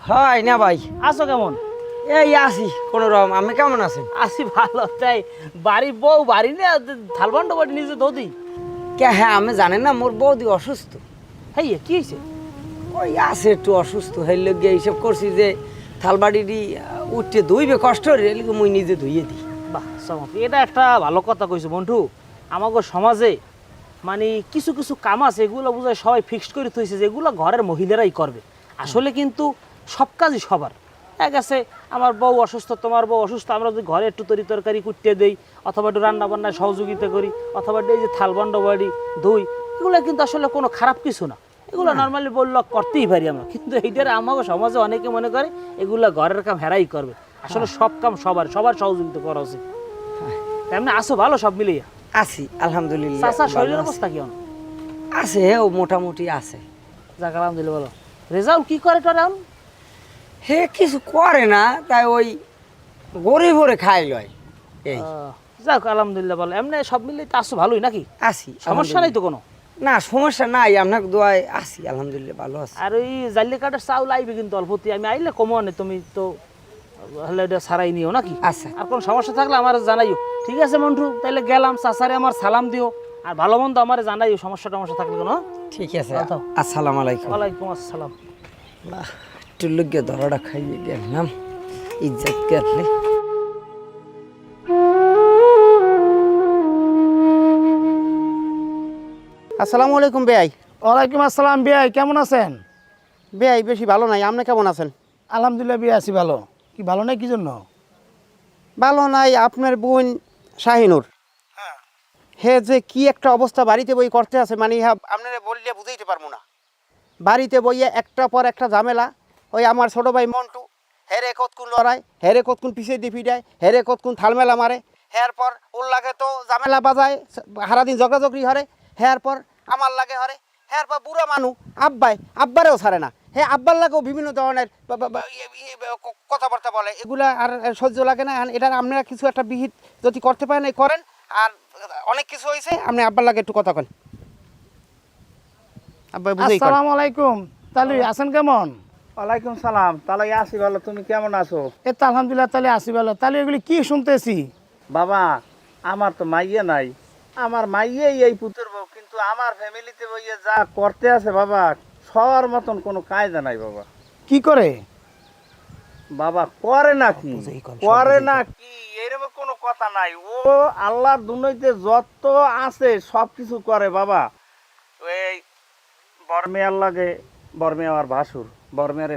হয় না ভাই। আছো কেমন? এই আছি কোনো রকম। আপনি কেমন আছেন? আছি ভালো। তাই বাড়ি বউ বাড়ি না থালবান্ড বাড়ি নিজে দৌদি? কে হ্যাঁ, আমি জানেন না মোর বৌদি অসুস্থ। হ্যাঁ কি হয়েছে? ওই আছে একটু অসুস্থ হইলে গিয়ে হিসেব করছি যে থালবাড়িটি উঠতে ধুইবে কষ্ট হলে মুই নিজে ধুইয়ে দিই। বাহ চমৎকার, এটা একটা ভালো কথা কইছো বন্ধু। আমাগো সমাজে মানে কিছু কিছু কাম আছে এগুলো বুঝায় সবাই ফিক্সড করে থইছে যে এগুলো ঘরের মহিলারাই করবে। আসলে কিন্তু সব কাজই সবার। এক আছে আমার বউ অসুস্থ, তোমার বউ অসুস্থ, আমরা যদি ঘরে একটু তরি তরকারি কুটতে দেই অথবা একটু রান্না বান্নায় সহযোগিতা করি অথবা এই যে থালবান্ড বাড়ি ধুই, এগুলো কিন্তু আসলে কোনো খারাপ কিছু না। এগুলো নর্মালি বললো করতেই পারি আমরা, কিন্তু এইটার আমাকে সমাজে অনেকে মনে করে এগুলা ঘরের কাম হেরাই করবে। আসলে সব কাম সবার সবার সহযোগিতা করা উচিত। তেমনি আসো ভালো সব মিলিয়ে? আছি আলহামদুলিল্লাহ। চাচা ভালো শরীরের আছি। অবস্থা কেমন? আছে ও মোটামুটি আছে। যাক আলহামদুলিল্লাহ বলো। রেজাল্ট কি করে তোর এখন? হে কিছু করে না, তাই ওই গরিব ভরে খাই লয় এই। যাক আলহামদুলিল্লাহ বলো। এমনি সব মিলিয়ে তো আসো ভালোই নাকি? আছি সমস্যা নাই তো কোনো? না সমস্যা নাই, আপনার দোয়ায় আছি আলহামদুলিল্লাহ ভালো আছি। আর ওই জাল্লি কাঠের চাউল আইবে কিন্তু অল্পতি, আমি আইলে কমো আনে, তুমি তো হলে এটা সারাই নিও নাকি? আচ্ছা আর কোনো সমস্যা থাকলে আমার জানাইও। ঠিক আছে মন্টু, তাহলে গেলাম। চাচারে আমার সালাম দিও, আর ভালো মন্দ আমার জানাইও সমস্যা টমস্যা থাকলে কোনো। ঠিক আছে। আচ্ছা। আসসালামু আলাইকুম। ওয়ালাইকুম আসসালাম। একটু লগে ধরাটা খাইয়ে গেলাম ইজ্জত করলে। আসসালামু আলাইকুম বেয়াই। ওয়ালাইকুম আসসালাম। বিয়াই কেমন আছেন? বেয়াই বেশি ভালো নাই, আপনি কেমন আছেন? আলহামদুলিল্লাহ বিয়া আছি ভালো। কি ভালো নাই কি জন্য? ভালো নাই, আপনার বোন শাহিনুর হে যে কি একটা অবস্থা বাড়িতে বই করতে আছে, মানে ইহা আপনারা বললে বুঝাইতে পারবো না। বাড়িতে বইয়ে একটা পর একটা ঝামেলা। ওই আমার ছোটো ভাই মন্টু হেরে কতক্ষণ লড়াই, হেরে কতক্ষণ পিছিয়ে দিয়ে ফিডায়, হেরে কতক্ষণ থালমেলা মারে, হের পর ওর লাগে তো ঝামেলা বাজায়, সারাদিন ঝগড়াঝগড়ি হরে, হের পর আমার লাগে হরে, হের পর বুড়া মানুষ আব্বারেও ছাড়ে না, হে আব্বার লাগেও বিভিন্ন ধরনের কথাবার্তা বলে, এগুলা আর সহ্য লাগে না। এটার আপনারা কিছু একটা বিহিত যদি করতে পারেন এই করেন। আর অনেক কিছু হয়েছে, আপনি আব্বার লাগে একটু কথা কন। আব্বা বুঝেই কন। আসসালামু আলাইকুম। তাহলে আছেন কেমন? ওয়ালাইকুম সালাম। তাহলে আসি ভালো, তুমি কেমন আছো? এ তো আলহামদুলিল্লাহ তাহলে আসি ভালো। তাহলে এগুলি কি শুনতেছি? বাবা আমার তো মাইয়ে নাই, আমার মাইয়েই এই পুতের বউ, কিন্তু আমার ফ্যামিলিতে বইয়ে যা করতে আছে বাবা, সবার মতন কোনো কায়দা নাই বাবা। কি করে? বাবা করে না কি, করে না কি এরকম কোনো কথা নাই। ও আল্লাহর দুনিয়াতে যত আছে সব কিছু করে বাবা। এই বর্মেয়ার লাগে, বর্মে আমার ভাসুর, বর্মেয়ার